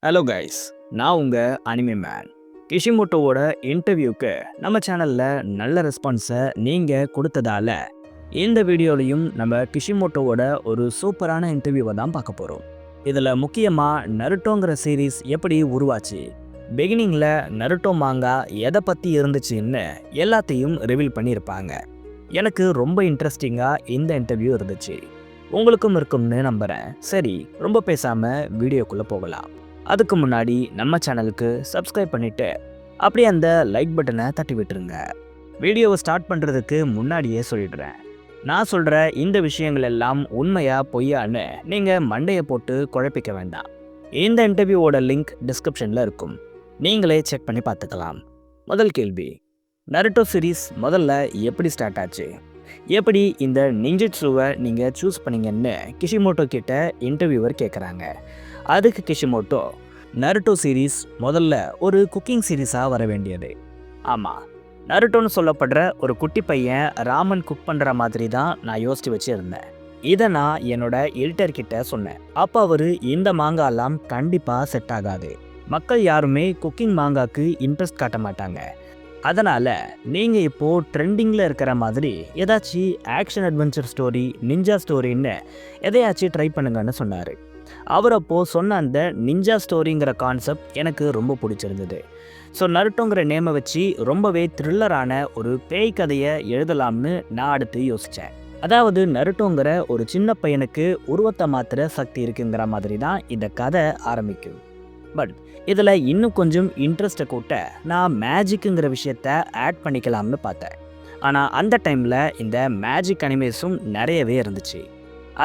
Hello guys, நான் உங்கள் anime man. கிஷிமோட்டோவோட இன்டர்வியூக்கு நம்ம சேனலில் நல்ல ரெஸ்பான்ஸை நீங்கள் கொடுத்ததால இந்த வீடியோலையும் நம்ம கிஷிமோட்டோவோட ஒரு சூப்பரான இன்டர்வியூவை தான் பார்க்க போகிறோம். இதில் முக்கியமாக நருட்டோங்கிற சீரீஸ் எப்படி உருவாச்சு, பிகினிங்கில் நருட்டோ மாங்கா எதை பற்றி இருந்துச்சுன்னு எல்லாத்தையும் ரிவீல் பண்ணியிருப்பாங்க. எனக்கு ரொம்ப இன்ட்ரெஸ்டிங்காக இந்த இன்டர்வியூ இருந்துச்சு. உங்களுக்கும் இருக்கும்னு நம்புகிறேன். சரி, ரொம்ப பேசாமல் வீடியோக்குள்ளே போகலாம். அதுக்கு முன்னாடி நம்ம சேனலுக்கு சப்ஸ்கிரைப் பண்ணிவிட்டு அப்படியே அந்த லைக் பட்டனை தட்டி விட்டுருங்க. வீடியோவை ஸ்டார்ட் பண்ணுறதுக்கு முன்னாடியே சொல்லிடுறேன், நான் சொல்கிற இந்த விஷயங்கள் எல்லாம் உண்மையா பொய்யான்னு நீங்கள் மண்டையை போட்டு குழப்பிக்க வேண்டாம். இந்த இன்டர்வியூவோட லிங்க் டிஸ்கிரிப்ஷனில் இருக்கும், நீங்களே செக் பண்ணி பார்த்துக்கலாம். முதல் கேள்வி, நருட்டோ சீரீஸ் முதல்ல எப்படி ஸ்டார்ட் ஆச்சு, எப்படி இந்த நிஞ்சிட்சுவை நீங்கள் சூஸ் பண்ணீங்கன்னு கிஷிமோட்டோ கிட்ட இன்டர்வியூவர் கேட்குறாங்க. அதுக்கு கிஷிமோட்டோ, நருட்டோ சீரீஸ் முதல்ல ஒரு குக்கிங் சீரீஸாக வர வேண்டியது. ஆமாம், நருட்டோன்னு சொல்லப்படுற ஒரு குட்டி பையன் ராமன் குக் பண்ணுற மாதிரி தான் நான் யோசித்து வச்சுருந்தேன். இதை நான் என்னோட எடிட்டர் கிட்ட சொன்னேன். அப்போ அவர், இந்த மாங்காலாம் கண்டிப்பாக செட் ஆகாது, மக்கள் யாருமே குக்கிங் மாங்காக்கு இன்ட்ரெஸ்ட் காட்ட மாட்டாங்க, அதனால் நீங்கள் இப்போது ட்ரெண்டிங்கில் இருக்கிற மாதிரி ஏதாச்சும் ஆக்ஷன் அட்வென்ச்சர் ஸ்டோரி, நிஞ்சா ஸ்டோரின்னு எதையாச்சும் ட்ரை பண்ணுங்கன்னு சொன்னார். அவர் அப்போது சொன்ன அந்த நிஞ்சா ஸ்டோரிங்கிற கான்செப்ட் எனக்கு ரொம்ப பிடிச்சிருந்தது. ஸோ நருட்டோங்கிற நேமை வச்சு ரொம்பவே த்ரில்லரான ஒரு பேய் கதையை எழுதலாம்னு நான் அடுத்து யோசித்தேன். அதாவது நருட்டோங்கிற ஒரு சின்ன பையனுக்கு உருவத்தை மாற்றுற சக்தி இருக்குங்கிற மாதிரி தான் இந்த கதை ஆரம்பிக்கும். பட் இதில் இன்னும் கொஞ்சம் இன்ட்ரெஸ்ட்டை கூட்ட நான் மேஜிக்குங்கிற விஷயத்த ஆட் பண்ணிக்கலாம்னு பார்த்தேன். ஆனால் அந்த டைமில் இந்த மேஜிக் அனிமேஸும் நிறையவே இருந்துச்சு.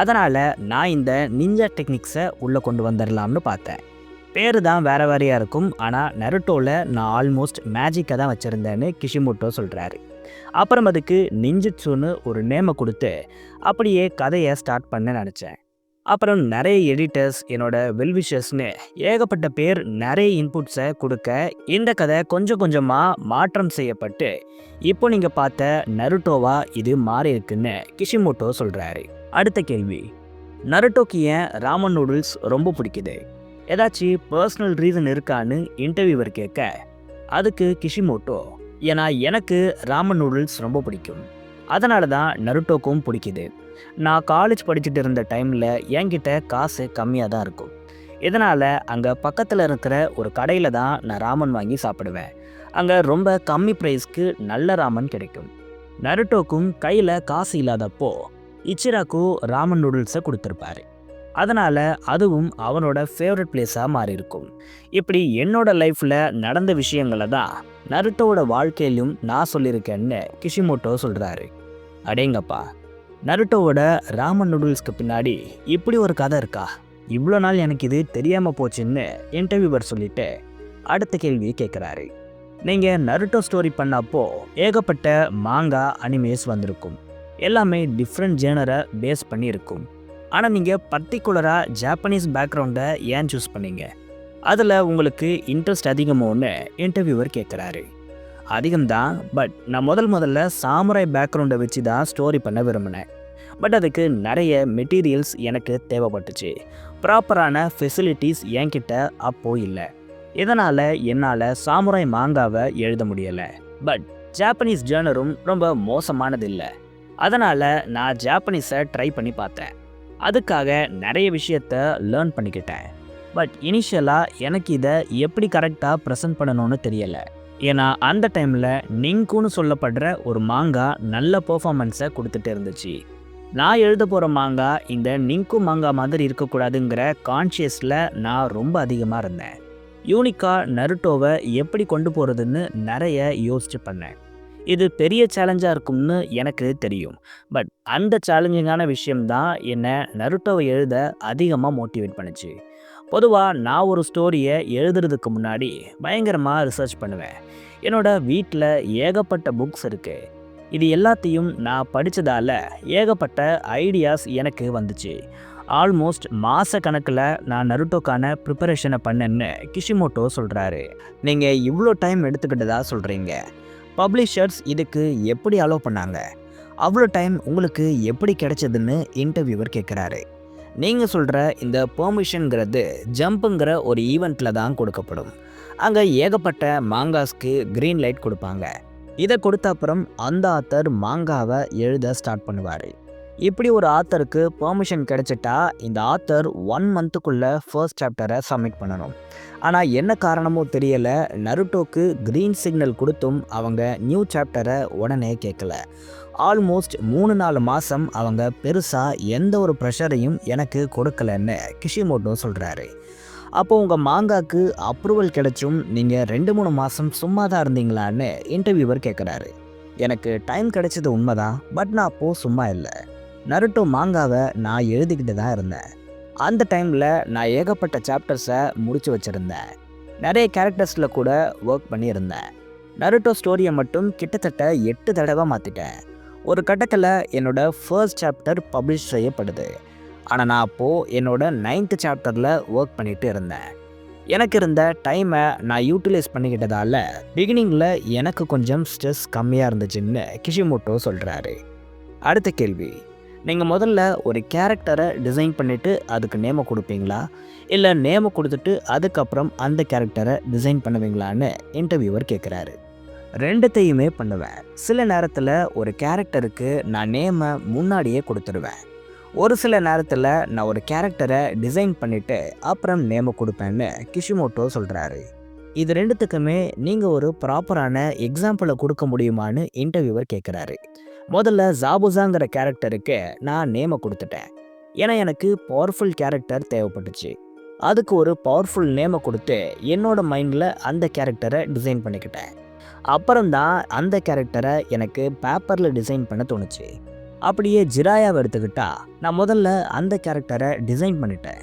அதனால் நான் இந்த நிஞ்சா டெக்னிக்ஸை உள்ளே கொண்டு வந்துடலாம்னு பார்த்தேன். பேர் தான் வேறு வேறையாக இருக்கும், ஆனால் நருட்டோவில் நான் ஆல்மோஸ்ட் மேஜிக்கை தான் வச்சுருந்தேன்னு கிஷிமோட்டோ சொல்கிறாரு. அப்புறம் அதுக்கு நிஞ்சிட்சுன்னு ஒரு நேமை கொடுத்து அப்படியே கதையை ஸ்டார்ட் பண்ண நினச்சேன். அப்புறம் நிறைய எடிட்டர்ஸ், என்னோட வெல்விஷர்ஸ்னு ஏகப்பட்ட பேர் நிறைய இன்புட்ஸை கொடுக்க இந்த கதை கொஞ்சம் கொஞ்சமாக மாற்றம் செய்யப்பட்டு இப்போ நீங்கள் பார்த்த நருட்டோவா இது மாறி இருக்குன்னு கிஷிமோட்டோ சொல்கிறாரு. அடுத்த கேள்வி, நருட்டோக்கு ஏன் ராமன் நூடுல்ஸ் ரொம்ப பிடிக்குது, ஏதாச்சும் பர்சனல் ரீசன் இருக்கான்னு இன்டர்வியூவர் கேட்க, அதுக்கு கிஷிமோட்டோ, ஏன்னா எனக்கு ராமன் நூடுல்ஸ் ரொம்ப பிடிக்கும், அதனால தான் நருட்டோக்கும் பிடிக்குது. நான் காலேஜ் படிச்சுட்டு இருந்த டைமில் என்கிட்ட காசு கம்மியாக தான் இருக்கும், இதனால் அங்கே பக்கத்தில் இருக்கிற ஒரு கடையில் தான் நான் ராமன் வாங்கி சாப்பிடுவேன். அங்கே ரொம்ப கம்மி ப்ரைஸ்க்கு நல்ல ராமன் கிடைக்கும். நருட்டோக்கும் கையில் காசு இல்லாதப்போ இச்சிராக்கு ராமன் நூடுல்ஸை கொடுத்துருப்பாரு, அதனால் அதுவும் அவனோட ஃபேவரட் பிளேஸாக மாறி இருக்கும். இப்படி என்னோட லைஃப்பில் நடந்த விஷயங்களை தான் நருட்டோவோட வாழ்க்கையிலும் நான் சொல்லியிருக்கேன்னு கிஷிமோட்டோ சொல்கிறாரு. அடேங்கப்பா, நருட்டோவோட ராமன் நூடுல்ஸ்க்கு பின்னாடி இப்படி ஒரு கதை இருக்கா, இவ்வளோ நாள் எனக்கு இது தெரியாமல் போச்சுன்னு இன்டர்வியூவர் சொல்லிட்டு அடுத்த கேள்வி கேட்குறாரு. நீங்கள் நருட்டோ ஸ்டோரி பண்ணப்போ ஏகப்பட்ட மாங்கா அனிமேஸ் வந்திருக்கும், எல்லாமே டிஃப்ரெண்ட் ஜேனரை பேஸ் பண்ணி இருக்கும். ஆனால் நீங்கள் பர்டிகுலராக ஜாப்பனீஸ் பேக்ரவுண்டை ஏன் சூஸ் பண்ணீங்க, அதில் உங்களுக்கு இன்ட்ரெஸ்ட் அதிகமோன்னு இன்டர்வியூவர் கேட்குறாரு. அதிகம்தான், பட் நான் முதல்ல சாமுராய் பேக்ரவுண்டை வச்சு தான் ஸ்டோரி பண்ண விரும்பினேன். பட் அதுக்கு நிறைய மெட்டீரியல்ஸ் எனக்கு தேவைப்பட்டுச்சு, ப்ராப்பரான ஃபெசிலிட்டிஸ் என்கிட்ட அப்போது இல்லை, இதனால் என்னால் சாமுராய் மாங்காவை எழுத முடியலை. பட் ஜாப்பனீஸ் ஜேர்னரும் ரொம்ப மோசமானது இல்லை, அதனால் நான் ஜாப்பனீஸை ட்ரை பண்ணி பார்த்தேன், அதுக்காக நிறைய விஷயத்த லேர்ன் பண்ணிக்கிட்டேன். பட் இனிஷியலாக எனக்கு இதை எப்படி கரெக்டாக ப்ரெசென்ட் பண்ணணும்னு தெரியலை, ஏன்னா அந்த டைமில் நிங்குன்னு சொல்லப்படுற ஒரு மாங்கா நல்ல பெர்ஃபார்மன்ஸை கொடுத்துட்டு இருந்துச்சு. நான் எழுத போகிற மாங்கா இந்த நிங்கு மாங்கா மாதிரி இருக்கக்கூடாதுங்கிற கான்ஷியஸில் நான் ரொம்ப அதிகமாக இருந்தேன். யூனிக்காக நருட்டோவை எப்படி கொண்டு போகிறதுன்னு நிறைய யோசிச்சு பண்ணேன். இது பெரிய சேலஞ்சாக இருக்கும்னு எனக்கு தெரியும், பட் அந்த சேலஞ்சிங்கான விஷயம்தான் என்னை நருட்டோவை எழுத அதிகமாக மோட்டிவேட் பண்ணுச்சு. பொதுவாக நான் ஒரு ஸ்டோரியை எழுதுறதுக்கு முன்னாடி பயங்கரமாக ரிசர்ச் பண்ணுவேன். என்னோடய வீட்டில் ஏகப்பட்ட புக்ஸ் இருக்குது, இது எல்லாத்தையும் நான் படித்ததால் ஏகப்பட்ட ஐடியாஸ் எனக்கு வந்துச்சு. ஆல்மோஸ்ட் மாத கணக்கில் நான் நருட்டோக்கான ப்ரிப்பரேஷனை பண்ணேன்னு கிஷிமோட்டோ சொல்கிறாரு. நீங்கள் இவ்வளோ டைம் எடுத்துக்கிட்டதா சொல்கிறீங்க, பப்ளிஷர்ஸ் இதுக்கு எப்படி அலோவ் பண்ணாங்க, அவ்வளோ டைம் உங்களுக்கு எப்படி கிடைச்சதுன்னு இன்டர்வியூவர் கேட்குறாரு. நீங்கள் சொல்கிற இந்த பெர்மிஷனுங்கிறது ஜம்ப்புங்கிற ஒரு ஈவெண்ட்டில் தான் கொடுக்கப்படும். அங்கே ஏகப்பட்ட மாங்காஸ்க்கு க்ரீன் லைட் கொடுப்பாங்க. இதை கொடுத்த அப்புறம் அந்த ஆத்தர் மாங்காவை எழுத ஸ்டார்ட் பண்ணுவார். இப்படி ஒரு ஆத்தருக்கு பெர்மிஷன் கிடைச்சிட்டா இந்த ஆத்தர் 1 மந்த்துக்குள்ளே ஃபர்ஸ்ட் சாப்டரை சப்மிட் பண்ணணும். ஆனால் என்ன காரணமோ தெரியலை, நருட்டோக்கு க்ரீன் சிக்னல் கொடுத்தும் அவங்க நியூ சாப்டரை உடனே கேட்கல. ஆல்மோஸ்ட் 3-4 மாதம் அவங்க பெருசாக எந்த ஒரு ப்ரெஷரையும் எனக்கு கொடுக்கலன்னு கிஷிமோட்டோ சொல்கிறாரு. அப்போ உங்கள் மாங்காக்கு அப்ரூவல் கிடைச்சும் நீங்கள் 2-3 மாதம் சும்மா தான் இருந்தீங்களான்னு இன்டர்வியூவர் கேட்குறாரு. எனக்கு டைம் கிடைச்சது உண்மைதான், பட் நான் அப்போது சும்மா இல்லை. நருட்டோ மாங்காவை நான் எழுதிக்கிட்டு தான் இருந்தேன். அந்த டைமில் நான் ஏகப்பட்ட சாப்டர்ஸை முடிச்சு வச்சுருந்தேன். நிறைய கேரக்டர்ஸில் கூட ஒர்க் பண்ணியிருந்தேன். நருட்டோ ஸ்டோரியை மட்டும் கிட்டத்தட்ட 8 தடவை மாற்றிட்டேன். ஒரு கட்டத்தில் என்னோட ஃபர்ஸ்ட் சாப்டர் பப்ளிஷ் செய்யப்படுது. ஆனால் நான் அப்போது என்னோட 9th சாப்டரில் ஒர்க் பண்ணிகிட்டு இருந்தேன். எனக்கு இருந்த டைமை நான் யூட்டிலைஸ் பண்ணிக்கிட்டதால் பிகினிங்கில் எனக்கு கொஞ்சம் ஸ்ட்ரெஸ் கம்மியாக இருந்துச்சுன்னு கிஷிமோட்டோ சொல்கிறாரு. அடுத்த கேள்வி, நீங்கள் முதல்ல ஒரு கேரக்டரை டிசைன் பண்ணிவிட்டு அதுக்கு நேமை கொடுப்பீங்களா, இல்லை நேமை கொடுத்துட்டு அதுக்கப்புறம் அந்த கேரக்டரை டிசைன் பண்ணுவீங்களான்னு இன்டர்வியூவர் கேட்குறாரு. ரெண்டுத்தையுமே பண்ணுவேன். சில நேரத்தில் ஒரு கேரக்டருக்கு நான் நேமை முன்னாடியே கொடுத்துருவேன். ஒரு சில நேரத்தில் நான் ஒரு கேரக்டரை டிசைன் பண்ணிவிட்டு அப்புறம் நேமை கொடுப்பேன்னு கிஷிமோட்டோ சொல்கிறாரு. இது ரெண்டுத்துக்குமே நீங்கள் ஒரு ப்ராப்பரான எக்ஸாம்பிளை கொடுக்க முடியுமான்னு இன்டர்வியூவர் கேட்குறாரு. முதல்ல ஜாபுசாங்கிற கேரக்டருக்கு நான் நேமை கொடுத்துட்டேன். ஏன்னா எனக்கு பவர்ஃபுல் கேரக்டர் தேவைப்பட்டுச்சு. அதுக்கு ஒரு பவர்ஃபுல் நேமை கொடுத்து என்னோட மைண்டில் அந்த கேரக்டரை டிசைன் பண்ணிக்கிட்டேன். அப்புறம்தான் அந்த கேரக்டரை எனக்கு பேப்பரில் டிசைன் பண்ண தோணுச்சு. அப்படியே ஜிராயாவை எடுத்துக்கிட்டா, நான் முதல்ல அந்த கேரக்டரை டிசைன் பண்ணிட்டேன்.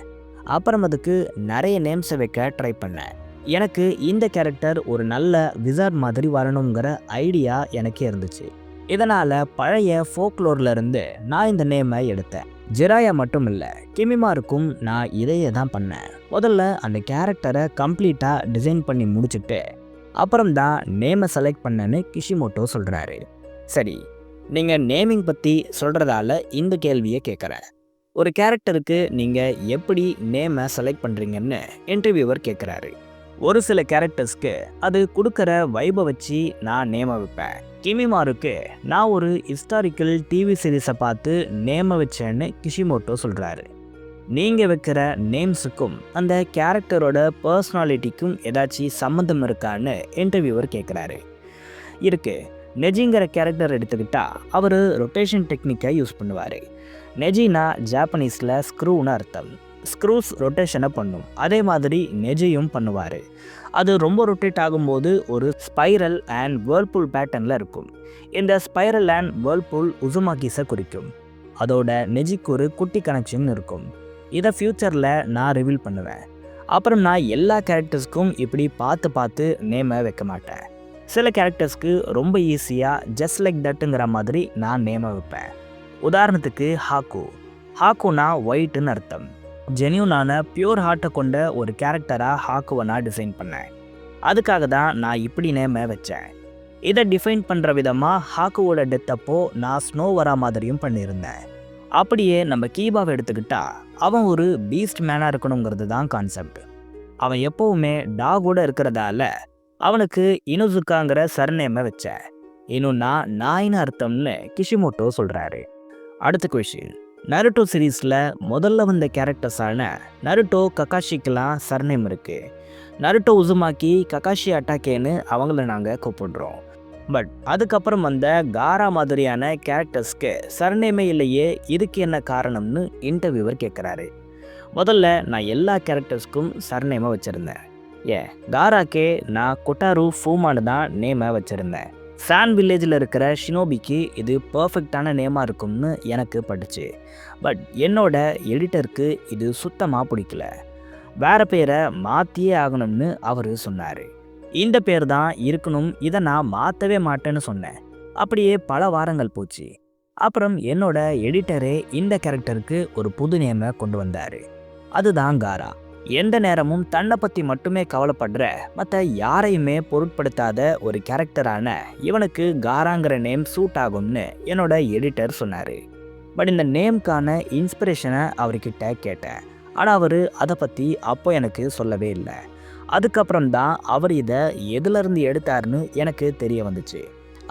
அப்புறம் அதுக்கு நிறைய நேம்ஸை வைக்க ட்ரை பண்ணேன். எனக்கு இந்த கேரக்டர் ஒரு நல்ல விசார்ட் மாதிரி வரணுங்கிற ஐடியா எனக்கே இருந்துச்சு. இதனால் பழைய ஃபோக்லோர்லேருந்து நான் இந்த நேமை எடுத்தேன். ஜிராயா மட்டும் இல்லை, கிமிமாருக்கும் நான் இதையே தான் பண்ணேன். முதல்ல அந்த கேரக்டரை கம்ப்ளீட்டாக டிசைன் பண்ணி முடிச்சுட்டு அப்புறம் தான் நேமை செலக்ட் பண்ணேன்னு கிஷிமோட்டோ சொல்கிறாரு. சரி, நீங்கள் நேமிங் பற்றி சொல்கிறதால இந்த கேள்வியை கேட்குறேன். ஒரு கேரக்டருக்கு நீங்கள் எப்படி நேமை செலக்ட் பண்ணுறீங்கன்னு இன்டர்வியூவர் கேட்குறாரு. ஒரு சில கேரக்டர்ஸ்க்கு அது கொடுக்குற வைபை வச்சு நான் நேமை வைப்பேன். கிமிமாருக்கு நான் ஒரு ஹிஸ்டாரிக்கல் டிவி சீரீஸை பார்த்து நேமை வச்சேன்னு கிஷிமோட்டோ சொல்கிறாரு. நீங்கள் வைக்கிற நேம்ஸுக்கும் அந்த கேரக்டரோட பர்சனாலிட்டிக்கும் ஏதாச்சும் சம்மந்தம் இருக்கான்னு இன்டர்வியூவர் கேட்குறாரு. இருக்குது. நெஜிங்கிற கேரக்டர் எடுத்துக்கிட்டா அவர் ரொட்டேஷன் டெக்னிக்கை யூஸ் பண்ணுவார். நெஜினா ஜாப்பனீஸில் ஸ்க்ரூன்னு அர்த்தம். ஸ்க்ரூஸ் ரொட்டேஷனை பண்ணும். அதே மாதிரி நெஜியும் பண்ணுவார். அது ரொம்ப ரொட்டேட் ஆகும்போது ஒரு ஸ்பைரல் அண்ட் வேர்ல்பூல் பேட்டர்னில் இருக்கும். இந்த ஸ்பைரல் அண்ட் வேர்ல்பூல் உசுமாக்கிஸை குறிக்கும். அதோட நெஜிக்கு ஒரு குட்டி கனெக்ஷன் இருக்கும். இதை ஃப்யூச்சரில் நான் ரிவீல் பண்ணுவேன். அப்புறம் நான் எல்லா கேரக்டர்ஸ்க்கும் இப்படி பார்த்து நேமை வைக்க மாட்டேன். சில கேரக்டர்ஸ்க்கு ரொம்ப ஈஸியாக ஜஸ்ட் லைக் தட்டுங்கிற மாதிரி நான் நேமை வைப்பேன். உதாரணத்துக்கு ஹாக்குனா ஒயிட்டுன்னு அர்த்தம். ஜென்யூனான பியூர் ஹார்ட்டை கொண்ட ஒரு கேரக்டராக ஹாக்குவை நான் டிசைன் பண்ணேன். அதுக்காக தான் நான் இப்படி நேமை வச்சேன். இதை டிஃபைன் பண்ணுற விதமாக ஹாக்குவோட டெத் அப்போ நான் ஸ்னோ வரா மாதிரியும் பண்ணியிருந்தேன். அப்படியே நம்ம கீபாவை எடுத்துக்கிட்டா அவன் ஒரு பீஸ்ட் மேனாக இருக்கணுங்கிறது தான் கான்செப்ட். அவன் எப்போவுமே டாகோட இருக்கிறதால அவனுக்கு இனுசுக்காங்கிற சர்நேமை வச்சேன். இனுன்னா நாயின்னு அர்த்தம்னு கிஷிமோட்டோ சொல்கிறாரு. அடுத்த கொஷின், நருட்டோ சீரீஸில் முதல்ல வந்த கேரக்டர்ஸான நருட்டோ ககாஷிக்கெலாம் சர்நேம் இருக்குது. நருட்டோ உசுமாக்கி ககாஷி அட்டாக்கேன்னு அவங்கள நாங்கள் கூப்பிடுறோம். பட் அதுக்கப்புறம் வந்த காரா மாதிரியான கேரக்டர்ஸ்க்கு சர்நேமே இல்லையே, இதுக்கு என்ன காரணம்னு இன்டர்வியூவர் கேட்குறாரு. முதல்ல நான் எல்லா கேரக்டர்ஸ்க்கும் சர்நேமை வச்சுருந்தேன். காராக்கே நான் கொட்டாரு ஃபூமானு தான் நேமை வச்சுருந்தேன். சான் வில்லேஜில் இருக்கிற ஷினோபிக்கு இது பர்ஃபெக்டான நேமாக இருக்கும்னு எனக்கு பட்டுச்சு. பட் என்னோட எடிட்டருக்கு இது சுத்தமாக பிடிக்கல. வேறு பேரை மாற்றியே ஆகணும்னு அவர் சொன்னார். இந்த பேர் தான் இருக்கணும், இதை நான் மாற்றவே மாட்டேன்னு சொன்னேன். அப்படியே பல வாரங்கள் போச்சு. அப்புறம் என்னோட எடிட்டரே இந்த கேரக்டருக்கு ஒரு புது நேமை கொண்டு வந்தார். அதுதான் காரா. எந்த நேரமும் தன்னை பற்றி மட்டுமே கவலைப்படுற மற்ற யாரையுமே பொருட்படுத்தாத ஒரு கேரக்டரான இவனுக்கு காராங்கிற நேம் சூட் ஆகும்னு என்னோட எடிட்டர் சொன்னார். பட் இந்த நேம்க்கான இன்ஸ்பிரேஷனை அவர்கிட்ட கேட்டேன். ஆனால் அவர் அதை பற்றி அப்போ எனக்கு சொல்லவே இல்லை. அதுக்கப்புறம் தான் அவர் இதை எதுலேருந்து எடுத்தாருன்னு எனக்கு தெரிய வந்துச்சு.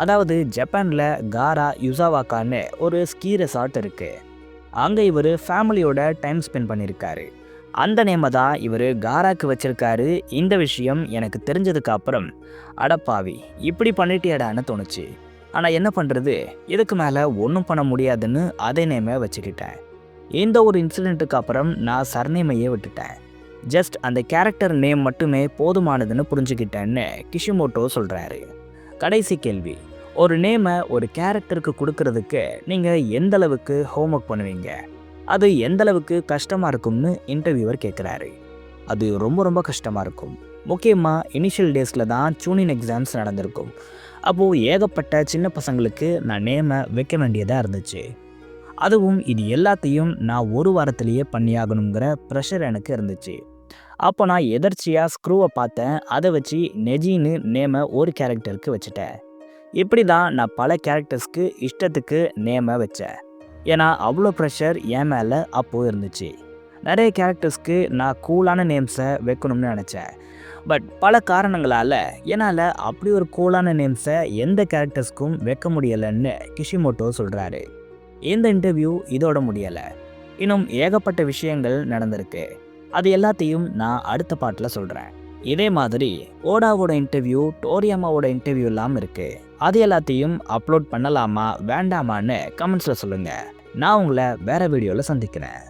அதாவது ஜப்பானில் காரா யுசாவாக்கான்னு ஒரு ஸ்கீ ரெசார்ட் இருக்குது. அங்கே இவர் ஃபேமிலியோட டைம் ஸ்பெண்ட் பண்ணியிருக்காரு. அந்த நேமை தான் இவர் காராக்கு வச்சிருக்காரு. இந்த விஷயம் எனக்கு தெரிஞ்சதுக்கு அப்புறம் அடப்பாவி இப்படி பண்ணிட்டியடான்னு தோணுச்சு. ஆனால் என்ன பண்ணுறது, இதுக்கு மேலே ஒன்றும் பண்ண முடியாதுன்னு அதே நேமை வச்சுக்கிட்டேன். இந்த ஒரு இன்சிடெண்ட்டுக்கு அப்புறம் நான் சர்நேமையே விட்டுட்டேன். ஜஸ்ட் அந்த கேரக்டர் நேம் மட்டுமே போதுமானதுன்னு புரிஞ்சுக்கிட்டேன்னு கிஷிமோட்டோ சொல்கிறாரு. கடைசி கேள்வி, ஒரு நேமை ஒரு கேரக்டருக்கு கொடுக்கறதுக்கு நீங்கள் எந்த அளவுக்கு ஹோம்ஒர்க் பண்ணுவீங்க, அது எந்த அளவுக்கு கஷ்டமாக இருக்கும்னு இன்டர்வியூவர் கேட்குறாரு. அது ரொம்ப ரொம்ப கஷ்டமாக இருக்கும். முக்கியமாக இனிஷியல் டேஸில் தான் டியூனிங் எக்ஸாம்ஸ் நடந்திருக்கும். அப்போது ஏகப்பட்ட சின்ன பசங்களுக்கு நான் நேமை வைக்க வேண்டியதாக இருந்துச்சு. அதுவும் இது எல்லாத்தையும் நான் ஒரு வாரத்திலேயே பண்ணியாகணுங்கிற ப்ரெஷர் எனக்கு இருந்துச்சு. அப்போ நான் எதர்ச்சியாக ஸ்க்ரூவை பார்த்தேன். அதை வச்சு நெஜின்னு நேமை ஒரு கேரக்டருக்கு வச்சுட்டேன். இப்படி தான் நான் பல கேரக்டர்ஸ்க்கு இஷ்டத்துக்கு நேமை வச்சேன். ஏன்னா அவ்வளோ ப்ரெஷர் என் மேலே அப்போது இருந்துச்சு. நிறைய கேரக்டர்ஸ்க்கு நான் கூலான நேம்ஸை வைக்கணும்னு நினச்சேன். பட் பல காரணங்களால் என்னால் அப்படி ஒரு கூலான நேம்ஸை எந்த கேரக்டர்ஸ்க்கும் வைக்க முடியலைன்னு கிஷிமோட்டோ சொல்கிறாரு. இந்த இன்டர்வியூ இதோட முடியலை. இன்னும் ஏகப்பட்ட விஷயங்கள் நடந்திருக்கு. அது எல்லாத்தையும் நான் அடுத்த பாட்டில் சொல்கிறேன். இதே மாதிரி ஓடாவோட இன்டர்வியூ, டோரியாமாவோட இன்டர்வியூ எல்லாம் இருக்குது. அது எல்லாத்தையும் அப்லோட் பண்ணலாமா வேண்டாமான்னு கமெண்ட்ஸில் சொல்லுங்கள். நான் உங்களை வேறு வீடியோவில் சந்திக்கிறேன்.